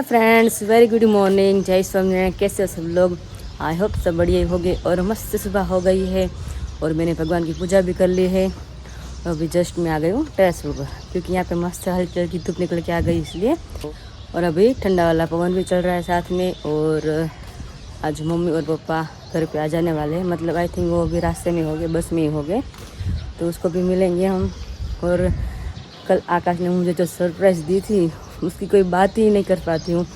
Friends, very good morning. जय स्वामीनारायण। कैसे हो सब लोग? आई होप सब बढ़िया ही होंगे। और मस्त सुबह हो गई है और मैंने भगवान की पूजा भी कर ली है। और अभी जस्ट मैं आ गई हूँ टेरेस पर, क्योंकि यहाँ पे मस्त हल्की हल्की धूप निकल के आ गई इसलिए। और अभी ठंडा वाला पवन भी चल रहा है साथ में। और आज मम्मी और पापा घर पे आ जाने वाले हैं, मतलब आई थिंक वो भी रास्ते में हो गए, बस में ही हो गए, तो उसको भी मिलेंगे हम। और कल आकाश ने मुझे जो सरप्राइज़ दी थी उसकी कोई बात ही नहीं कर पाती हूँ,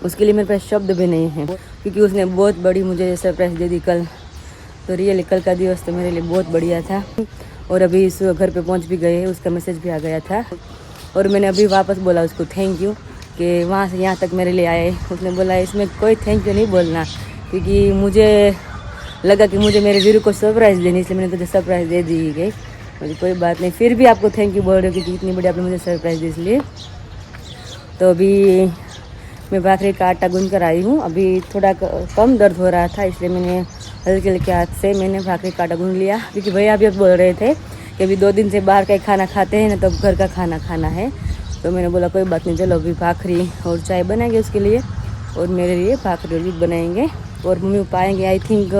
उसके लिए मेरे पास शब्द भी नहीं है, क्योंकि उसने बहुत बड़ी मुझे सरप्राइज़ दे दी कल। तो रियली कल का दिवस तो मेरे लिए बहुत बढ़िया था। और अभी इस घर पे पहुँच भी गए हैं, उसका मैसेज भी आ गया था। और मैंने अभी वापस बोला उसको थैंक यू कि वहाँ से यहाँ तक मेरे लिए आए। उसने बोला इसमें कोई थैंक यू नहीं बोलना, क्योंकि मुझे लगा कि मुझे मेरे वीरू को सरप्राइज़ देनी, इसलिए मैंने तुझे सरप्राइज़ दे दी गई। मुझे कोई बात नहीं, फिर भी आपको थैंक यू बोल रही हूँ क्योंकि इतनी बड़ी आपने मुझे सरप्राइज़ दी इसलिए। तो अभी मैं भाखरी का आटा गूंद कर आई हूँ। अभी थोड़ा कम दर्द हो रहा था, इसलिए मैंने हल्के हल्के हाथ से मैंने भाखरी का आटा गूंद लिया, क्योंकि भैया अभी बोल रहे थे कि अभी 2 दिन से बाहर का खाना खाते हैं ना, तो घर का खाना खाना है। तो मैंने बोला कोई बात नहीं, चलो अभी भाखरी और चाय बनाएंगे उसके लिए, और मेरे लिए भाखरी भी बनाएंगे। और मम्मी पापा आएंगे आई थिंक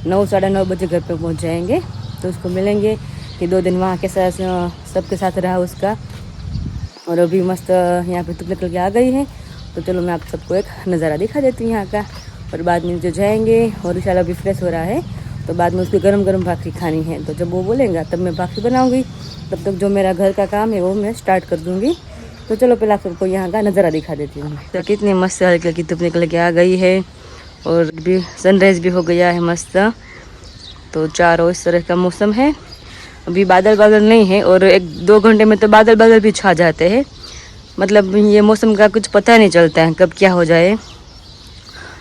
9 साढ़े 9 बजे घर पे पहुंच जाएंगे, तो उसको मिलेंगे कि 2 दिन वहाँ के साथ सबके साथ रहा उसका। और अभी मस्त यहाँ पे धूप निकल के आ गई है, तो चलो मैं आप सबको एक नज़ारा दिखा देती हूँ यहाँ का। और बाद में जो जाएंगे, और विशाल अभी फ्रेश हो रहा है, तो बाद में उसको गरम गरम भाखरी खानी है। तो जब वो बोलेंगे तब मैं भाखरी बनाऊँगी, तब तक जो मेरा घर का काम है वो मैं स्टार्ट कर दूँगी। तो चलो पहले आप सबको यहाँ का नज़ारा दिखा देती हूँ। तो कितनी मस्त हल्की हल्की धूप निकल के आ गई है, और भी सनराइज भी हो गया है मस्त। तो चारों इस तरह का मौसम है। अभी बादल बादल नहीं है, और 1-2 घंटे में तो बादल बादल भी छा जाते हैं, मतलब ये मौसम का कुछ पता नहीं चलता है कब क्या हो जाए।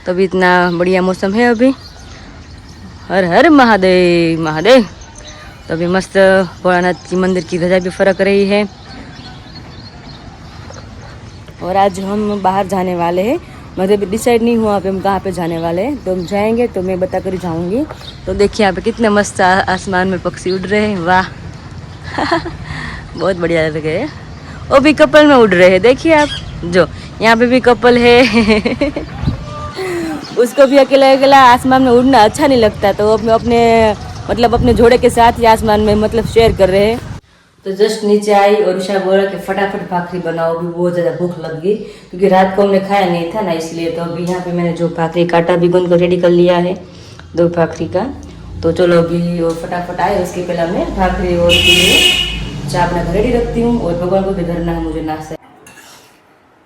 तो अभी इतना बढ़िया मौसम है अभी। हर हर महादेव महादेव। तो अभी मस्त भोलानाथ की मंदिर की ध्वजा भी फरक रही है। और आज हम बाहर जाने वाले हैं, मतलब डिसाइड नहीं हुआ पे हम कहाँ पे जाने वाले हैं, तो हम जाएंगे तो मैं बता कर जाऊँगी। तो देखिए यहाँ पे कितने मस्त आसमान में पक्षी उड़ रहे हैं, वाह बहुत बढ़िया लग रहे हैं। वो भी कपल में उड़ रहे हैं, देखिए आप, जो यहाँ पे भी कपल है उसको भी अकेला अकेला आसमान में उड़ना अच्छा नहीं लगता, तो वो अपने मतलब अपने जोड़े के साथ ही आसमान में मतलब शेयर कर रहे हैं। तो जस्ट नीचे आई और ईशा बोला कि फटाफट भाखरी बनाओ, भी बहुत ज़्यादा भूख लग गई, क्योंकि रात को हमने खाया नहीं था ना, इसलिए। तो अभी यहाँ पे मैंने जो भाखरी का आटा भी गूंद कर रेडी कर लिया है 2 भाखरी का। तो चलो अभी वो फटाफट आए, उसके पहले मैं भाखरी और चाय अपना घर रेडी रखती हूँ, और भगवान को भी धरना है मुझे नाश्ता।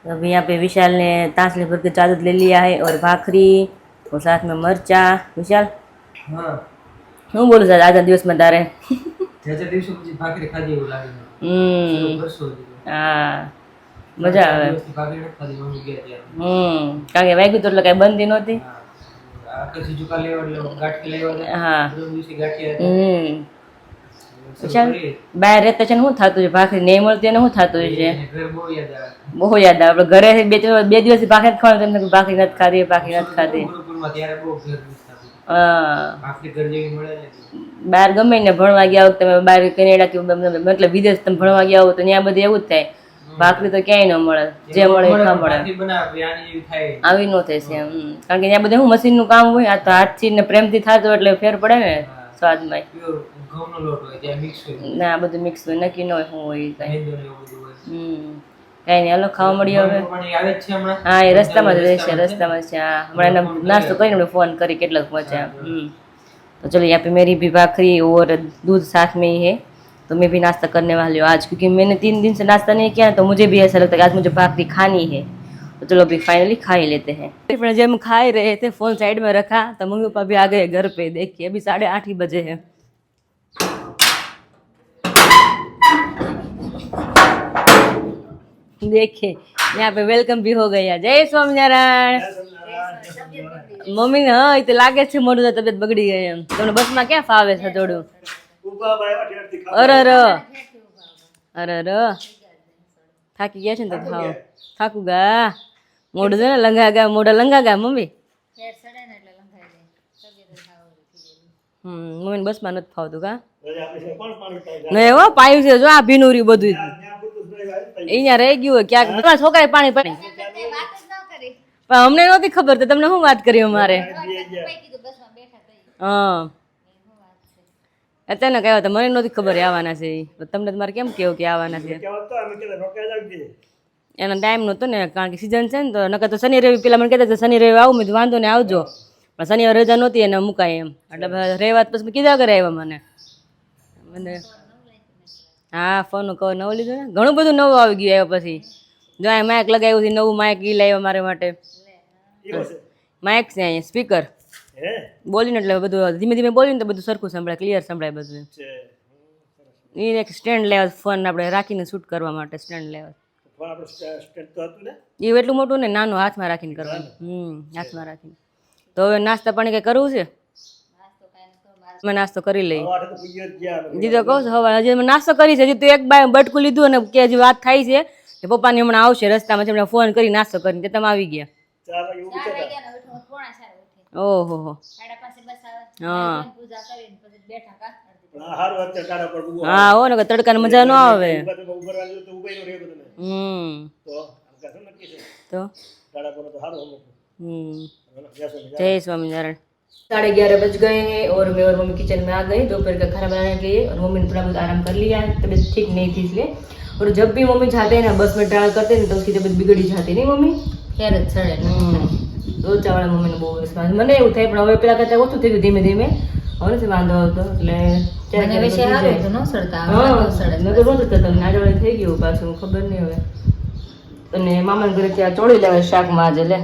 अभी यहाँ पे विशाल ने तांसले भर के चादर ले लिया है, और भाखरी और साथ में मरचा। विशाल हाँ હું બોલું સાહેબ આજના દિવસમાં તારે જે દિવસો પછી ભાખરી ખાધી એવું લાગે વર્ષો હા મજા આવે ભાખરી નથી ખાધી મમ્મી ગયા ત્યારે કારણ કે વાગ્યું તો એટલે કાંઈ બનતી નહોતી આખા ઝુકા લેવા એટલે ગાંઠી લેવા હા દિવસે ગાંઠી વિશાલ બહાર રહેતા છે ને શું થતું છે, ભાખરી નહીં મળતી એને શું થતું છે, ઘર બહુ યાદ આવે. આપણે ઘરે 2 દિવસથી ભાખરી ખાવાનું, તેમને ભાખરી નથી ખાધી, ભાખરી નથી ખાધી. ગુરુકુળમાં ત્યારે બહુ ઘર ભાખરી ઘર જેવી મળે ને. બહાર ગમે ને ભણવા ગયા હોત તમે, બહાર કેનેડા કે મતલબ વિદેશ તમે ભણવા ગયા હો, તો ત્યાં બધું એવું જ થાય, ભાખરી તો ક્યાંય ન મળે, જે મળે એ ના મળે, આવી ન થાય છે. કારણ કે ત્યાં બધું શું મશીનનું કામ હોય, આ તો હાથથી ને પ્રેમથી થતું એટલે ફેર પડે ને સ્વાદમાં. ના બધું મિક્સ હોય, નક્કી ન હોય શું હોય કઈ. કઈ નહીં, હાલો ખાવા મળી હવે. હા એ રસ્તામાં જ રહેશે, રસ્તામાં જ છે. હા હમણાં એને નાસ્તો કરીને ફોન કરી કેટલાક પહોંચ્યા. तो चलो यहाँ पे मेरी भी भाखरी और दूध साथ में ही है, तो मैं भी नाश्ता करने वाली हूँ आज, क्योंकि मैंने 3 दिन से नाश्ता नहीं किया, तो मुझे भी ऐसा लगता है कि आज मुझे भाखरी खानी है. तो चलो अभी फाइनली खा ही लेते हैं. जब हम खा ही रहे थे, फोन साइड में रखा, तो मम्मी पापा भी आ गए घर पे. देखिए अभी 8:30 ही बजे है. देखिए यहाँ पे वेलकम भी हो गया. जय स्वामीनारायण. મમ્મી ને હા એ તો લાગે છે મોઢું તબિયત બગડી ગઈ એમ. તમને બસમાં ક્યાં ફાવે છે થોડું? અરે થાકી ગયા છે ને, તો ખાઓ થાકું ગા મોઢું છે ને લંગા મોઢા લંગા ગા મમ્મી. મમ્મી બસમાં નથી ફાવતું કા? નહીં હો પાયું છે જો, આ ભીનું રહ્યું બધું અહીંયા રહી ગયું હોય ક્યાંક. છોકરા પાણી પાણી પણ અમને નહોતી ખબર તો તમને શું વાત કરી અમારે હા અચાનક આવ્યા હતા મને નહોતી ખબર એ આવવાના છે ઈ. તો તમને તમારે કેમ કેવું કે આવવાના છે એનો ટાઈમ નહોતો ને કારણ કે સિઝન છે ને તો નકર તો શનિ રવિ પેલા મને કહેતા હતા શનિ રવિ આવું મેં કીધું વાંધો ને આવજો પણ શનિવાર રજા નહોતી એને મુકાય એમ એટલે રહેવા પછી કીધા કરે આવ્યા મને હા ફોનનું કવર નવું લીધું ને ઘણું બધું નવું આવી ગયું આવ્યા પછી જો આ માઇક લગાવ્યું છે નવું માઇક ઈ લાવ્યા મારા માટે માઇક છે અહીંયા સ્પીકર બોલીને એટલે બધું ધીમે ધીમે બોલીને તો બધું સરખું સંભળાય ક્લિયર સંભળાય બધું એ એક સ્ટેન્ડ લેવા ફોન આપણે રાખીને શૂટ કરવા માટે સ્ટેન્ડ લેવા એ એટલું મોટું ને નાનું હાથમાં રાખીને કરવાનું હાથમાં રાખીને તો હવે નાસ્તા પાણી કઈ કરવું છે અમે નાસ્તો કરી લઈએ દીધો કહું છું હવે હજી અમે નાસ્તો કરી છે હજી તો એક બટકું લીધું અને કે હજી વાત થાય છે કે પપ્પાની હમણાં આવશે રસ્તામાં હમણાં ફોન કરી નાસ્તો કરીને તમે આવી ગયા ઓહો હા હા હો ને તડકાની મજા ન આવે તો जय स्वामीनारायण 11:30 बज गए हैं और मैं और मम्मी किचन में आ गए दोपहर का खाना बनाने के लिए और मम्मी ने थोड़ा बहुत आराम कर लिया है तबीयत ठीक नहीं थी इसलिए और जब भी मम्मी जाते हैं ना बस में ट्रैवल करते हैं तो उसकी तबीयत बिगड़ी जाती नहीं मम्मी રોચાવાળા મમ્મીને બહુ વિશ્વાસ મને એવું થાય પણ હવે પેલા કરતા ઓછું થઈ ગયું ધીમે ધીમે હવે નથી વાંધો આવતો એટલે નાડોળે થઈ ગયું પાછું ખબર નહીં હવે અને મામાના ઘરે ત્યાં ચોળી લેવા શાકમાં આજે લે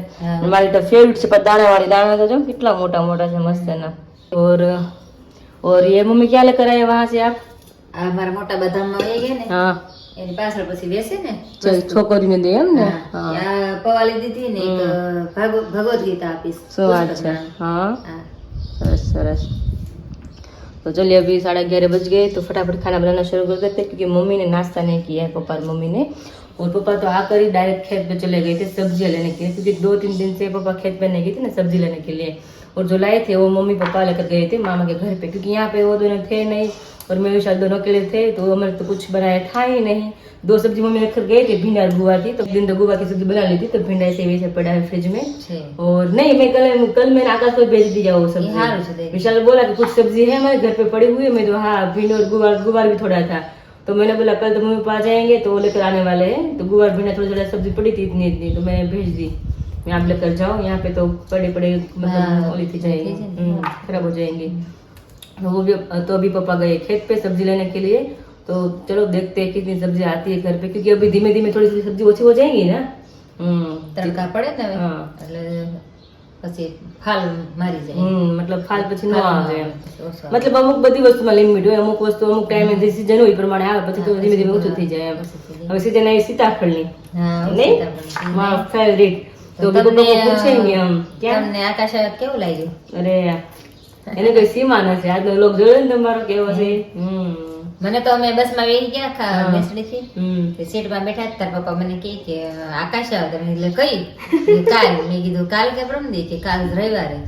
મારી તો ફેવરેટ છે પણ દાણા તો જો કેટલા મોટા મોટા છે મસ્ત એના और ये मम्मी क्या लेकर आए वहां से आप हमारा मोटा बदाम में वही है ने हाँ એની પાછળ પછી બેસે ને છોકરીને દે એમ ને પવાલી દીધી ને એક ભગવદ ગીતા આપીશ શું વાત છે हाँ सरस सरस तो चलिए अभी 11:30 बज गए तो फटाफट खाना बनाना शुरू कर देते क्योंकि मम्मी ने नाश्ता नहीं किया है पापा और मम्मी ने और पापा तो आकर ही डायरेक्ट खेत पे चले गए थे सब्जियां लेने के लिए क्योंकि 2-3 दिन से पापा खेत पे नहीं गए थे ना सब्जी लेने के लिए और जो लाए थे वो मम्मी पापा लेकर गए थे मामा के घर पे क्योंकि यहाँ पे वो दोनों थे नहीं और मैं भी शायद दोनों अकेले थे तो हमारे तो कुछ बनाया था ही नहीं 2 सब्जी मम्मी रखकर गए थे भिंडा और गुवार की तो दिन तो गुवार की सब्जी बना ली थी तो भिंडा ऐसे वैसे पड़ा है फ्रिज में और नहीं मैं कल मैंने आकाश को भेज दिया वो सब्जी विशाल बोला कि कुछ सब्जी है हमारे घर पे पड़ी हुई है मैं तो हाँ भिंड और गुवार भी थोड़ा था तो मैंने बोला कल तो मम्मी पापा आ जाएंगे तो वो लेकर आने वाले हैं तो गुवार भिंडा थोड़ा सब्जी पड़ी थी इतनी तो मैंने भेज दी मैं आप लेकर जाओ यहाँ पे तो पड़े मतलब ओली थी जाएंगे खराब हो जाएंगे तो वो भी तो अभी पापा गए खेत पे सब्जी लेने के लिए तो चलो देखते हैं कितनी सब्जी आती है घर पे क्योंकि अभी धीमे धीमे थोड़ी सी सब्जी ओછી हो जाएगी ना તડકા પડે ને એટલે પછી ફાલ મારી જાય મતલબ ફાલ પછી ન આવે મતલબ અમુક બધી વસ્તુમાં લિમિટ હોય અમુક વસ્તુ અમુક ટાઈમે જે સીઝન હોય એ પ્રમાણે આવે પછી તો ધીમે ધીમે ઓછું થઈ જાય એમ હવે સીઝન આવી સીતાફળની નહીં મારો ફેવરિટ તો બધું પૂછેંગે हम क्या તમને આકાશ કેવું લાગ્યું અરે એને કઈ સીમા નથી આજનો લોક જોયો ને તમારો કેવો છે મને તો અમે બસમાં બેસી ગયા બેસડીથી સીટમાં બેઠા તાર પપ્પા મને કહે કે આકાશ આવે એટલે કઈ કાલ મેં કીધું કાલ કે પરમ દી કે કાલ રવિવારે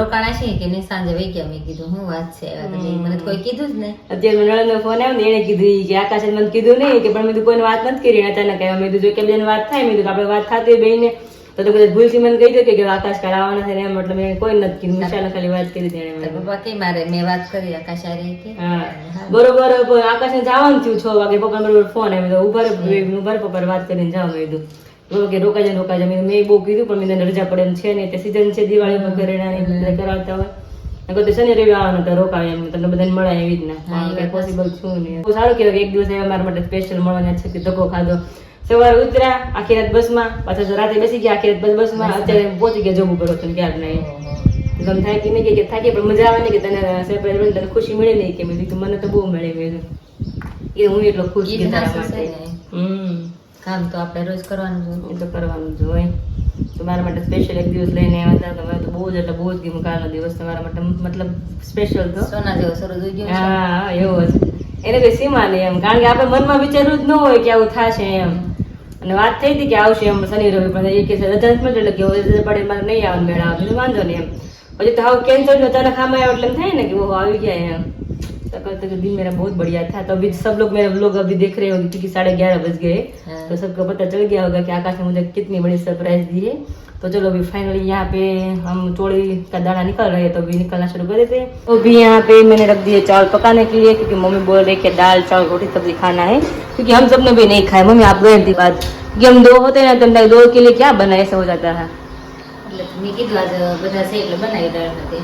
રોકાણા છે કે નહીં સાંજે વહી ગયા મેં કીધું હું વાત છે મને તો કોઈ કીધું જ નહીં અત્યારે નળનો ફોન આવ્યો ને એને કીધું કે આકાશે મને કીધું નહીં કે પણ મેં કોઈને વાત નથી કરી અચાનક આવ્યા મેં કીધું કે બેન વાત થાય મેં કીધું આપણે વાત થતી બેને તો કદાચ ભૂલથી મને કહી દો કે આકાશ કાલ આવવાના છે એમ એટલે મેં કોઈ નથી કીધું વિશાલને ખાલી વાત કરી હતી એને પપ્પા કે મારે મેં વાત કરી આકાશ આ રહી કે બરોબર આકાશને જવાનું થયું 6 વાગે પપ્પા બરોબર ફોન આવ્યો ઉભા પપ્પા વાત કરીને જાવ મેં કીધું કે રોકાઈ જાય મેં બહુ કીધું પણ મેં રજા પડે એમ છે ને તે સીઝન છે દિવાળી પર ઘરેણાની કરાવતા હોય નકર તો શનિ રવિ આવવાનું તો રોકાવે એમ તમને બધાને મળાય એવી રીતના પોસિબલ છું નહીં બહુ સારું કહેવાય એક દિવસ મારા માટે સ્પેશિયલ મળવાના છે કે ધક્કો ખાધો સવારે ઉતર્યા આખી રાત બસમાં પાછા રાતે બેસી ગયા આખી રાત બસમાં અત્યારે પહોંચી ગયા જોબ ઉપર હતો ક્યાર નહીં તમે થાકી નહીં કે થાકી પણ મજા આવે ને કે તને સરપ્રાઈઝ મળે તને ખુશી મળે નહીં કે મેં કીધું મને તો બહુ મળે મેં એ હું એટલો ખુશ છું તારા માટે કામ તો આપણે રોજ કરવાનું એ તો કરવાનું જ હોય તો મારા માટે સ્પેશિયલ એક દિવસ લઈને આવ્યા હતા તમે તો બહુ જ એટલે બહુ જ ગયું કાલનો દિવસ તમારા માટે મતલબ સ્પેશિયલ તો સોના જેવો સરસ જોઈ ગયો હા એવો જ એને કઈ સીમા નહીં એમ કારણ કે આપણે મનમાં વિચારવું જ ન હોય કે આવું થશે એમ અને વાત થઈ હતી કે આવશે એમ શનિ રવિ પણ એ કે રજા જ મળે એટલે કે રજા પડે મારે નહીં આવવાનું મેળા આવે વાંધો નહીં એમ પછી તો હવે कैंसिल अचानक खाना आया मतलब था ना कि वो आ गया है तो कहते कि दिन मेरा बहुत बढ़िया था तो अभी सब लोग मेरे व्लॉग अभी देख रहे होंगे क्योंकि 11:30 बज गए तो सबको पता चल गया होगा कि आकाश ने मुझे कितनी बड़ी सरप्राइज दी है तो चलो अभी फाइनली यहाँ पे हम चोड़ी का दाना निकल रहे हैं, तो अभी निकलना शुरू कर देते हैं। तो अभी यहाँ पे मैंने रख दिए चावल पकाने के लिए, क्योंकि मम्मी बोल रही कि दाल चावल रोटी सब्जी खाना है, क्योंकि हम सब ने भी नहीं खाया। मम्मी आप गए थी बात कि हम दो होते हैं ना, तो दो के लिए क्या बना, ऐसा हो जाता है। મેં કીધું આજ બધા છે એટલે બનાવી દાળ હતી.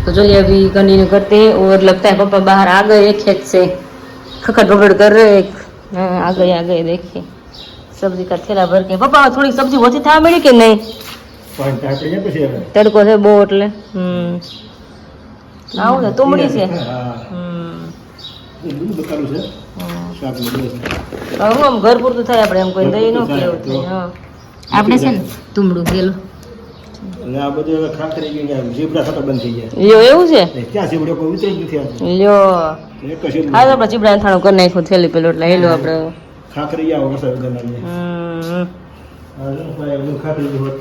तो चलिए अभी कंटिन्यू करते हैं। और लगता है पापा बाहर आ गए खेत से, खखड़ पकड़ कर रहे। आ गए देखिए सब्जी का थैला भर के। पापा थोड़ी सब्जी ओછી થવા મળી કે નહીં? તડકો છે બહુ એટલે આવું છે તુમડી છે. આમ ઘર પૂરતું થાય, આપણે એમ કોઈ દહીં ન કેવું થાય. આપણે છે ને તુમડું પેલું આ બધું હવે ખાખરી ગયા જીબડા થતા બંધ થઈ ગયા. લ્યો એવું છે? ક્યાં જીબડો કોઈ ઉતરી જ નથી આવતો. લ્યો એક જ જીબડો. હા, આપણે ચીબડા થાણું કરી નાખ્યું થેલી પેલું એટલે હેલો આપણે. ખાખરી આવો વરસાદ વગરના ખાખરી હોત.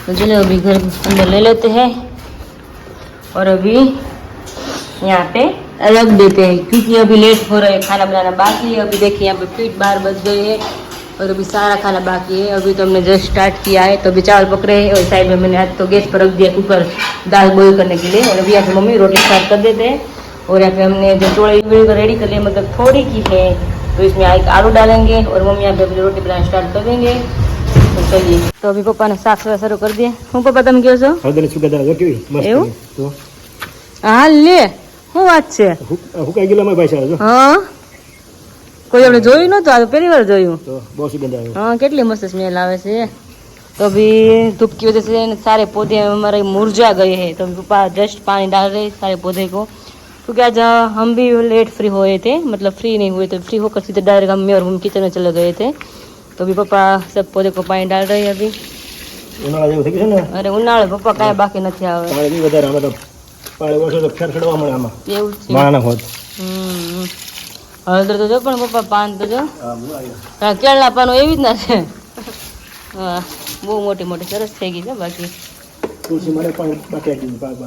तो चलो अभी घर अंदर ले लेते हैं और अभी यहाँ पे रख देते हैं, क्योंकि अभी लेट हो रहा है, खाना बनाना बाकी है। अभी देखिए यहाँ पे फीट 12 बज गए हैं और अभी सारा खाना बाकी है। अभी तो हमने जस्ट स्टार्ट किया है, तो अभी चावल पकड़े हैं और साइड में मैंने आज तो गैस पर रख दिया कुकर दाल बॉईल करने के लिए। और अभी यहाँ पे मम्मी रोटी स्टार्ट कर देते हैं। और यहाँ पे हमने जो चोड़ी रेडी कर लिया, मतलब थोड़ी की है, तो इसमें एक आलू डालेंगे और मम्मी यहाँ पे अपनी रोटी बनाना स्टार्ट कर देंगे। तो चलिए, तो अभी पप्पा ने साफ सफाई शुरू कर दिया। હું પપ્પા તમે કહો છો? હળદર સુગંધ આવે કેવી મસ્ત. એવું? તો હા લે, શું વાત છે? હુકાઈ ગયેલા માં ભાઈ સાહેબ હા, કોઈ આપણે જોયું નતું, આ તો પહેલી વાર જોયું. તો બહુ સુગંધ આવે. हाँ કેટલી मस्त स्मेल आवे से। तो अभी धूप की वजह से सारे पौधे हमारे मुरझा गए हैं, तो अभी पापा जस्ट पानी डाल रहे सारे पौधे को, क्योंकि आज हम भी लेट फ्री हुए थे, मतलब फ्री नहीं हुए थे, फ्री होकर सीधे डायरेक्ट हम और हम किचन में चले गए थे। तो अभी पापा सब पौधे को पानी डाल रहे हैं अभी। ઉનાળા જેવું થઈ ગયું છે ને. અરે ઉનાળે પપ્પા કાંઈ બાકી નથી આવે. પાણી નહીં વધારે આમાં તો પાણી ઓછું તો ફેર ખેડવા મળે આમાં એવું જ છે. માણા હોત. હળદર તો જો, પણ પપ્પા પાન તો જો હા બહુ આવ્યા. કેળના પાનો એવી જ ના છે. હા, બહુ મોટી મોટી સરસ થઈ ગઈ છે. બાકી તુલસી મારે પાણી બાકી આવી ગયું બાજુ.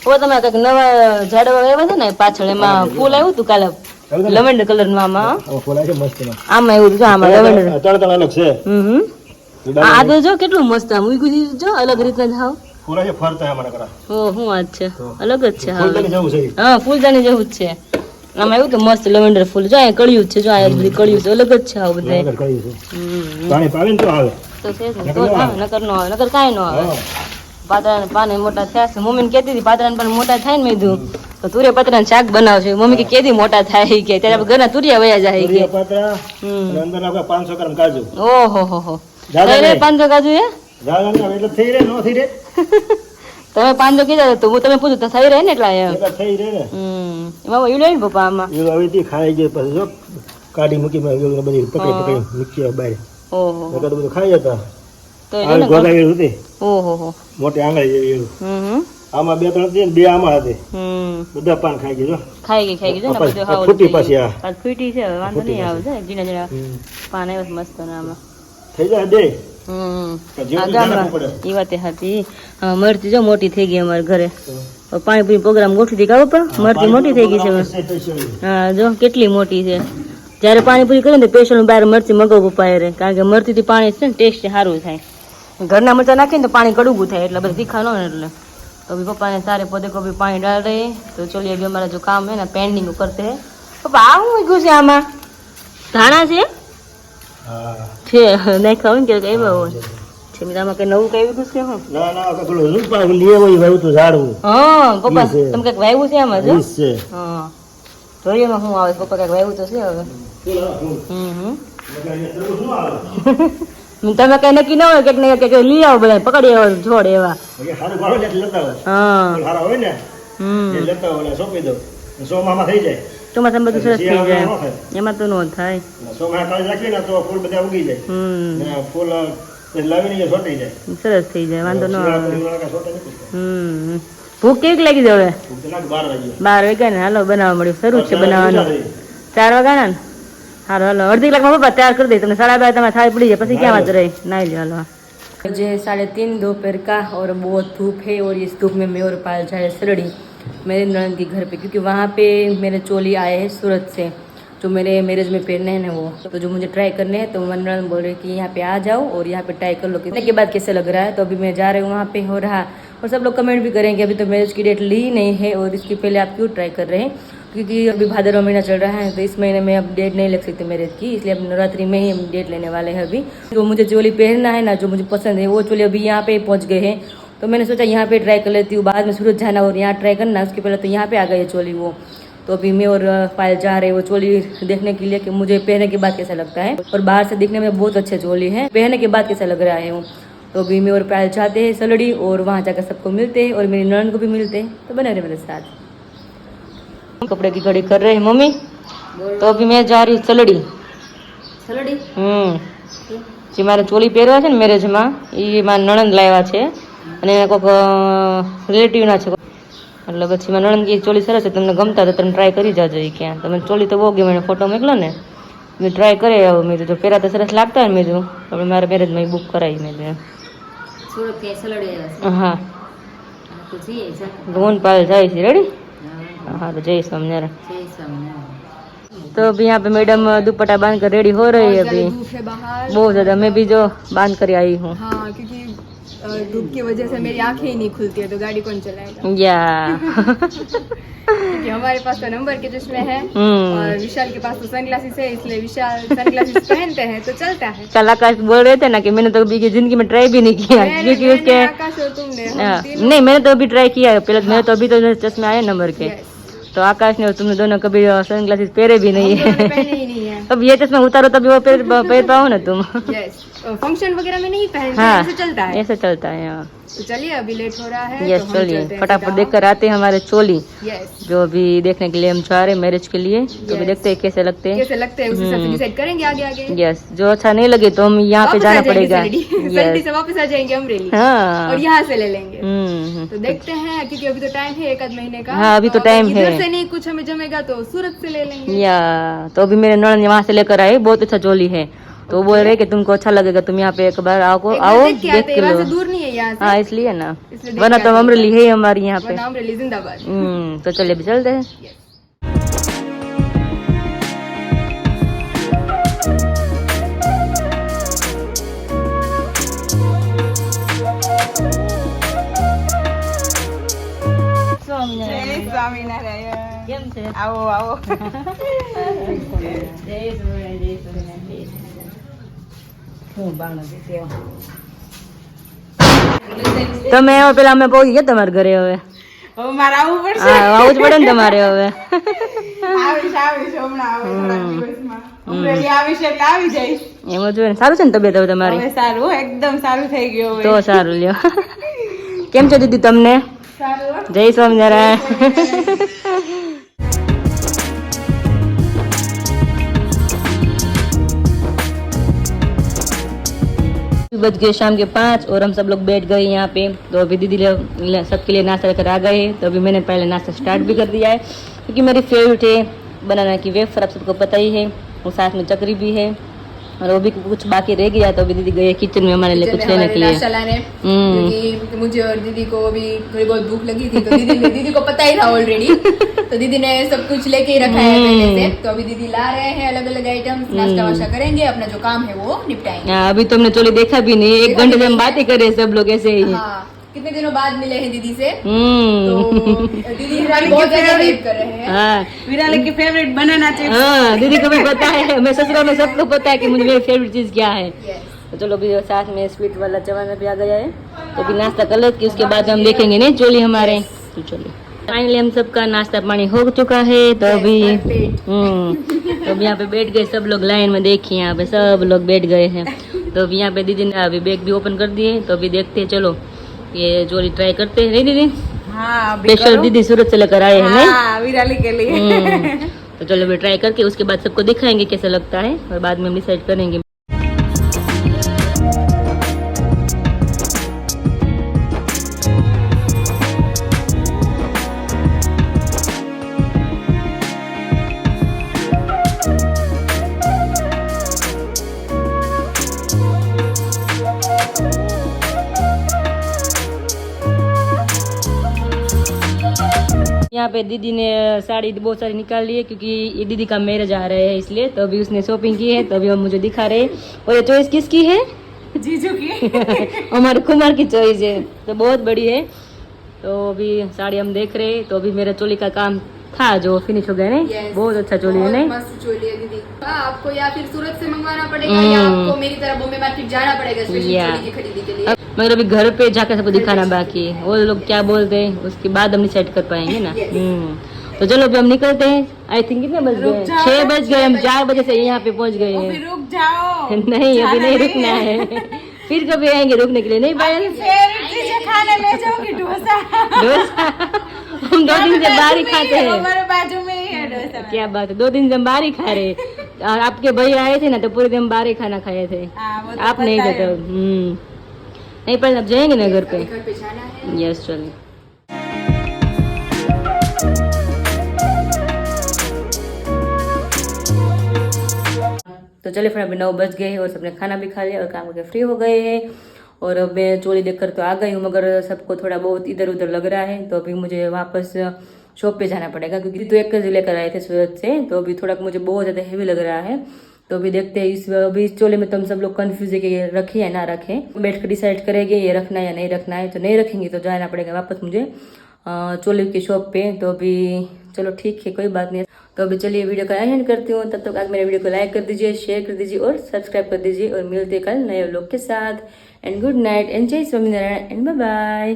હવે તમે કંઈક નવા ઝાડવા આવ્યા છે ને પાછળ, એમાં ફૂલ આવ્યું હતું કાલે લવેન્ડર કલરમાં. આમાં ફૂલ આવે છે મસ્ત એમાં. આમાં એવું છે, આમાં લવેન્ડર. તળ અલગ છે. આ તો જો કેટલું મસ્ત આમ ઉગી દીધું, જો અલગ રીતના જાવ. ફૂલ આવે ફરતા અમારા કરા. ઓ શું વાત છે, અલગ જ છે. ફૂલદાની જેવું છે. હા, ફૂલદાની જેવું જ છે. આમાં એવું તો મસ્ત લવેન્ડર ફૂલ, જો અહીંયા કળિયું જ છે, જો અહીંયા બધી કળિયું છે, અલગ જ છે આ બધા. આગળ કર્યું છે. પાણી પાવે ને તો આવે. તો છે જ ને, તો જ આવે, નકર નો આવે, નકર કાંઈ ન આવે. પાતળાના પાને મોટા થયા છે. મમ્મીને કહેતી હતી પાતળાના પાન મોટા થાય ને, મેં કીધું તો તુરિયા પાતળાનું શાક બનાવશે. મમ્મી કે કેદી મોટા થાય કે ત્યારે આપણે ઘરના તુરિયા વયા જાય કે. તુરિયા પાતળા અને અંદર આપણે 500 ગ્રામ કાજુ. ઓહો હો હો, જાજા રે નહીં. 500 કાજુ હે? જાજા નહીં આવે એટલે થઈ રહે ન થઈ રહે. તમે 500 કીધા તો હું તમે પૂછું તો થઈ રહે ને એટલા એમ. એટલે થઈ રહે ને. એમાં એવું લે ને પપ્પા આમાં. એ હવે થી ખાઈ ગઈ પછી જો કાઢી મૂકી મેં બધી પકડી મૂકી બહાર. ઓહો, નકર તો બધું ખાઈ જતા. તો એ આ ને. ગોદાવી હતી ઓહો હો. મોટી આંગળી જેવી એવું. હમ આમાં 2-3 હતી ને 2 આમાં હતી. બધા પાન ખાઈ ગઈ જો. ખાઈ ગઈ જો ને બધું હાવ ફૂટી પાછી આ આ ફૂટી છે, હવે વાંધો નહીં આવે છે. જીણા જીણા પાન આવ્યા છે મસ્ત ને આમાં. થઈ જાય દે. આ ગામમાં એ વાતે હતી. હા, મરચી જો મોટી થઈ ગઈ અમારા ઘરે. પાણીપુરી પ્રોગ્રામ ગોઠવી દી કાવો પણ મરચી મોટી થઈ ગઈ છે હવે. હા જો કેટલી મોટી છે. જ્યારે પાણીપુરી કરીએ ને સ્પેશિયલ બહાર મરચી મગાવવું પપ્પાએ રે, કારણ કે મરચીથી પાણી છે ને ટેસ્ટ સારું થાય. ઘરના મરચા નાખીને તો પાણી કડવું થાય, એટલે બધું તીખા ન હોય એટલે. तो अभी पापा ने सारे पौधे को भी पानी डाल रहे हैं। तो चलिए अभी हमारा जो काम है ना पेंडिंग करते हैं। पापा आऊँ घुसे आमा धाणा છે નહીં ખાવું ને કે એવા હોય છે. મીરામાં કઈ નવું કઈ ઘુસ કે હું ના ના પેલું રૂપા લીએ હોય વાવ્યું તો ઝાડવું. હા પપ્પા તમે કઈક વાવ્યું છે આમાં જો. છે હા જોઈએ એમાં શું આવે. પપ્પા કઈક વાવ્યું તો છે હવે. તમે કઈ નક્કી ના હોય કે લઈ આવો બધા પકડી આવો છોડ એવા. સારું ભાવ ને લેતા હોય. હા સારા હોય ને એ લેતા હોય સોંપી દો. સોમામાં થઈ જાય. ચોમાસામાં બધું સરસ થઈ જાય, એમાં તો નો થાય. સોમાં કાઢી નાખીએ ને તો ફૂલ બધા ઉગી જાય. ને ફૂલ લાવીને છોટી જાય. સરસ થઈ જાય, વાંધો ન આવે. ભૂખ કેવી લાગી છે હવે? 12 વાગ્યા ને. હાલો બનાવવા મળ્યું, શરૂ છે બનાવવાનું. 4 વાગ્યા ને. હાલો હાલો અડધી કલાકમાં પપ્પા તૈયાર કરી દઈ. તમને 12:30 તમે થાળી પડી જાય પછી ક્યાં વાત રહી. નાઈ લો હાલો. मुझे 3:30 दोपहर का और बहुत धूप है और इस धूप में मैं और पायल जाए सरड़ी मेरे ननद के घर पे, क्योंकि वहाँ पे मेरे चोली आए हैं सूरत से। जो मेरे मैरिज में पहनने हैं ना वो, तो जो मुझे ट्राई करने हैं, तो मनोरंजन बोल रहे कि यहाँ पे आ जाओ और यहाँ पे ट्राई कर लो कितने के बाद कैसे लग रहा है। तो अभी मैं जा रही हूँ वहाँ पे हो रहा, और सब लोग कमेंट भी करेंगे अभी तो मैरिज की डेट ली नहीं है और इसके पहले आप क्यों ट्राई कर रहे हैं, क्योंकि अभी भादरवा महीना चल रहा है, तो इस महीने में अब डेट नहीं लग सकती मैरिज की, इसलिए अब नवरात्रि में ही हम डेट लेने वाले हैं। अभी जो मुझे चोली पहनना है ना, जो मुझे पसंद है वो चोली अभी यहाँ पे पहुँच गए हैं, तो मैंने सोचा यहाँ पे ट्राई कर लेती हूँ, बाद में सूरत जाना और यहाँ ट्राई करना, उसके पहले तो यहाँ पे आ गई है चोली वो। तो अभी मैं और पायल जा रहे हैं वो चोली देखने के लिए कि मुझे पहनने के बाद कैसा लगता है, और बाहर से दिखने में बहुत अच्छे चोली है, पहनने के बाद कैसा लग रहा है वो। तो अभी मैं और पायल जाते हैं सलड़ी, और वहाँ जाकर सबको मिलते हैं और मेरी ननद को भी मिलते हैं, तो बने रहे मेरे साथ। कपड़े की घड़ी कर रहे हैं मम्मी, तो अभी मैं जा रही सलड़ी। જે મારે ચોલી પહેરવા છે ને મેરેજમાં, એ મારા નણંદ લાવ્યા છે અને કોઈક રિલેટિવના છે, એટલે પછી મારા નણંદ કે ચોલી સરસ છે, તમને ગમતા તો તમે ટ્રાય કરી જાજો એ ક્યાં, તમે ચોલી તો બહુ ગમે, મને ફોટો મોકલો ને, મેં ટ્રાય કરે આવું, મેં જો પહેરા તો સરસ લાગતા હોય, મેં જો આપણે મારા મેરેજમાં એ બુક કરાવી મેં સુરત કે સલડે આવ્યા હા તો જઈએ જા રોહન પાલ જાય છે રેડી। हाँ तो जय स्वामीनारायण। જય સ્વામિનારાયણ। तो अभी यहाँ पे मैडम दुपट्टा बांध कर रेडी हो रही है अभी, धूप है बाहर। बहुत ज्यादा, मैं भी जो बांध कर आई हूँ। हाँ, क्योंकि धूप की वजह से मेरी आंखें ही नहीं खुलती है, तो गाड़ी कौन चलाएगा। या क्योंकि हमारे पास तो नंबर के चश्मे हैं और विशाल के पास तो सनग्लासेस है, इसलिए विशाल सनग्लासेस पहनते हैं तो चलता है। कल आकाश बोल रहे थे ना कि मैंने तो अभी की जिंदगी में ट्राई भी नहीं किया, क्योंकि उसके आकाश और तुमने नहीं, मैंने तो अभी ट्राई किया है पहले, मैंने तो अभी तो चश्मे आए नंबर के, तो आकाश ने और तुमने दोनों कभी सनग्लासेस पहरे भी नहीं है। पहने ही नहीं है। अब ये चश्मा उतारो तभी वो पहन पाओ ना तुम। यस, फंक्शन वगैरह में नहीं पहनते, हाँ ऐसे चलता है। ऐसे चलता है हाँ। तो चलिए अभी लेट हो रहा है, यस तो हम चलिए चलते हैं फटाफट सीधा। देख कर आते हैं हमारे चोली, यस, जो अभी देखने के लिए हम जा रहे हैं मैरिज के लिए, तो अभी Yes. देखते हैं कैसे लगते हैं। कैसे लगते हैं उस हिसाब से डिसाइड करेंगे आगे आगे। यस, जो अच्छा नहीं लगे तो हम यहाँ पे वापस आ जाना जाएंगे पड़ेगा। सैलरी से वापस आ जाएंगे अमरेली हाँ और यहाँ से ले लेंगे। हम्म, तो देखते हैं, क्योंकि अभी तो टाइम है एक आध महीने का। हाँ, अभी तो अगर टाइम इधर है। से नहीं कुछ हमें जमेगा तो सूरत से ले लेंगे। या तो अभी मेरे ननद वहाँ से लेकर आए, बहुत अच्छा चोली है, तो वो बोल रहे कि तुमको अच्छा लगेगा, तुम यहाँ पे एक बार आओ एक बार आओ देख के देख आते के हैं, वहाँ लो। से दूर नहीं है यहाँ से। हाँ इसलिए ना, इसलिए देख वरना के तो आते हैं। अमरेली है हमारे यहाँ पे। वरना अमरेली जिंदाबाद। तो चलिए अभी चलते हैं। સ્વામિનારાયણ। કેમ છે? આવો આવો। તમે આવો પેલા અમે પહોંચી ગયા તમારા ઘરે, હવે હવે મારે આવવું પડશે। હા આવવું જ પડે ને તમારે હવે। આવીશ હમણાં આવે થોડા દિવસમાં। અમરેલી આવીશ એટલે આવી જઈશ। એમ જ હોય ને, સારું છે ને તબિયત હવે તમારી? હવે સારું, એકદમ સારું થઈ ગયું હવે। તો સારું લ્યો। કેમ છો દીદી તમને? સારું હો। જય સ્વામિનારાયણ। बज गए शाम के 5 और हम सब लोग बैठ गए यहाँ पे, तो अभी दीदी सबके लिए नाश्ता लेकर आ गए, तो अभी मैंने पहले नाश्ता स्टार्ट भी कर दिया है, क्योंकि मेरी फेवरेट है बनाना की वेफर, आप सबको पता ही है, वो साथ में चकरी भी है, और वो भी कुछ बाकी रह गया, तो अभी दीदी गए किचन में हमारे लिए कुछ लेने के लिए। नाश्ता लाने, क्योंकि मुझे और दीदी को भी थोड़ी बहुत भूख लगी थी, तो दीदी को पता ही था ऑलरेडी, तो दीदी ने सब कुछ लेके ही रखा है पहले से। तो अभी दीदी ला रहे हैं अलग अलग आइटम्स, नाश्ता वाश्ता करेंगे, अपना जो काम है वो निपटाएंगे। हाँ, अभी तुमने चोली देखा भी नहीं, 1 घंटे से हम बातें कर रहे हैं सब लोग ऐसे ही। हाँ, कितने दिनों बाद मिले हैं दीदी से, तो हम्म, दीदी हमारी बहुत ज्यादा तारीफ कर रहे हैं। हाँ विराले की फेवरेट बनाना चाहिए। हाँ, दीदी को भी पता है, मैं ससुराल में सबको पता है कि मुझे मेरी फेवरेट चीज क्या है। तो चलो अभी साथ में स्वीट वाला जमाना भी आ गया है, तो अभी नाश्ता कर लेते, उसके बाद हम देखेंगे नहीं चोली हमारे। तो चलिए फाइनली हम सबका नाश्ता पानी हो चुका है, तो अभी तो अभी यहाँ पे बैठ गए सब लोग लाइन में, देखिए यहाँ पे सब लोग बैठ गए हैं। तो अभी यहाँ पे दीदी ने अभी बैग भी ओपन कर दिए, तो अभी देखते हैं, चलो ये चोली ट्राई करते हैं। नहीं दीदी? हाँ, स्पेशल दीदी सूरत से लेकर आए हैं नहीं? हाँ, विराले के लिए। तो चलो अभी ट्राई करके उसके बाद सबको दिखाएंगे कैसा लगता है, और बाद में हम डिसाइड करेंगे। यहाँ पे दीदी ने साड़ी बहुत सारी निकाल ली है क्योंकि ये दीदी का मैरिज आ रहा है इसलिए, तो अभी उसने शॉपिंग की है, तो अभी हम मुझे दिखा रहे हैं। और ये चॉइस किसकी है? जीजू की। हमारे कुमार की चॉइस है, तो बहुत बड़ी है। तो अभी साड़ी हम देख रहे हैं, तो अभी मेरा चोली का काम था जो फिनिश हो गया नहीं। Yes, बहुत अच्छा चोली है नहीं? मस्त चोली है दीदी। आपको या फिर सूरत से मंगवाना पड़ेगा या आपको मेरी तरह बॉम्बे मार्केट जाना पड़ेगा स्पेशल Yeah. चोली की खरीदी के लिए। मगर अभी घर पे जाकर सबको दिखाना बाकी है, वो लोग क्या बोलते हैं उसके बाद हम डिसाइड कर पाएंगे ना। तो चलो अभी हम निकलते हैं। आई थिंक कितने बज गए? 6 बज गए। हम 4 बजे से यहाँ पे पहुँच गए हैं। रुक जाओ। नहीं अभी नहीं रुकना है, फिर कभी आएंगे रुकने के लिए। नहीं पायल? खाने ले जाओगी डोसा। डोसा हम 2 दिन से बाहर ही खाते हैं। हमारे बाजू में ही है डोसा। क्या बात है, 2 दिन से हम बाहर ही खा रहे हैं। और आपके भैया आए थे ना तो पूरे दिन हम बाहर ही खाना खाए थे। आप नहीं थे तो नहीं, पर अब जाएंगे ना घर पे। घर पे जाना है। यस चलिए। तो चलिए फिर अभी 9 बज गए हैं और सबने खाना भी खा लिया और काम करके फ्री हो गए हैं। और अब मैं चोली देखकर तो आ गई हूँ, मगर सबको थोड़ा बहुत इधर उधर लग रहा है, तो अभी मुझे वापस शॉप पे जाना पड़ेगा क्योंकि तो एक लेकर आए थे सूरत से, तो अभी थोड़ा मुझे बहुत ज़्यादा हेवी लग रहा है। तो अभी देखते हैं अभी इस चोले में तो हम सब लोग कन्फ्यूज है कि ये रखें या ना रखें। बैठ कर डिसाइड करेंगे ये रखना या नहीं रखना है। तो नहीं रखेंगे तो जाना पड़ेगा वापस मुझे चोले की शॉप पे। तो अभी चलो ठीक है, कोई बात नहीं। तो अभी चलिए वीडियो का एंड करती हूँ। तब तक आज मेरे वीडियो को लाइक कर दीजिए, शेयर कर दीजिए और सब्सक्राइब कर दीजिए। और मिलते कल नए व्लॉग के साथ। एंड गुड नाइट एंड जय स्वामीनारायण एंड बाय बाय।